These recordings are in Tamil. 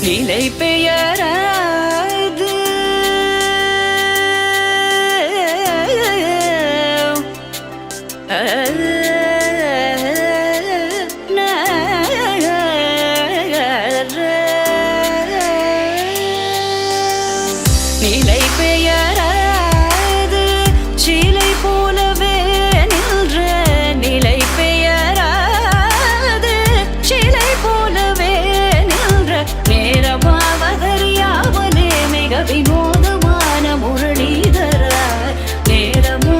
நிலை பெயராது நிலை பெயராது சிலை போலவே நின்ற நிலை பெயராது சிலை போலவே நின்ற நேரமாவதறியாமலே மிக வினோதமான முரளிதர நேரமாவதறியாமலே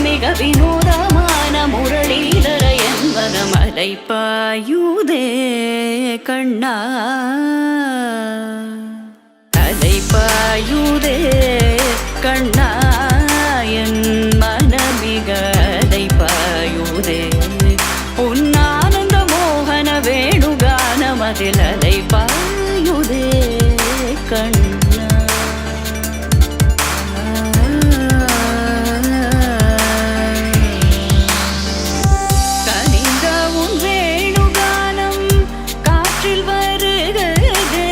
மிக வினோதமான முரளிதர என் மனம் அலைப்பாயுதே கண்ணா அலைப்பாயுதே கண்ணா என் மனமிக அலைப்பாயுதே உன் ஆனந்த மோகன வேணுகானமதில் அலைப்பாயுதே கண்ணா கனிந்த உன் வேணுகானம் காற்றில் வருகிறதே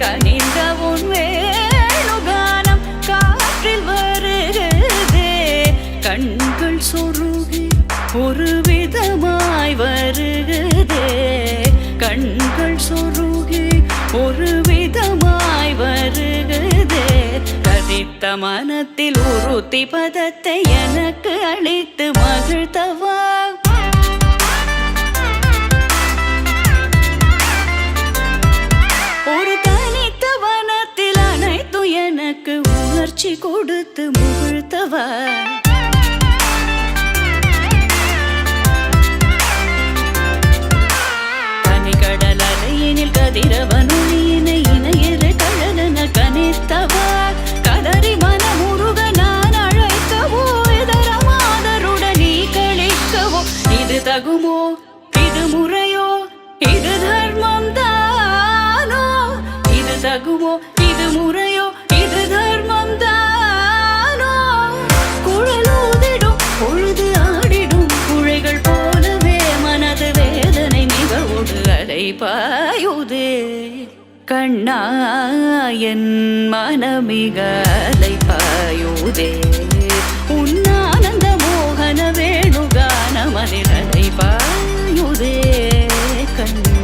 கனிந்த உன் வேணுகானம் காற்றில் வருகிறதே கண்கள் சொருகி ஒரு விதமாய் வருகிறதே கண்கள் சொருகி ஒரு விதமாய் வருகிறதே கதித்த மனத்தில் உறுத்தி பதத்தை எனக்கு அளித்து மகிழ்த்தவா ஒரு தனித்த வனத்தில் அனைத்து எனக்கு உணர்ச்சி கொடுத்து முகிழ்த்தவா தனிக்கடல் அலையினில் கதிரவனொளியினை இணையிறு கழலன கனித்தவா கதறி மனமுருக நான் அழைக்கவோ இதர மாதருடன் நீ கழிக்கவோ இது தகுமோ இது முறையோ இது தர்மம் தானோ இது தகுமோ இது முறையோ இது தர்மம் தானோ குழலூதிடும் பொழுது ஆடிடும் குழைகள் போலவே மனது வேதனை மிகவோடு அலைபாயுதே கண்ணா என் மனமிக அலைபாயுதே உன் ஆனந்த மோகன வேணுகானமதில் அலைபாயுதே கண்ணா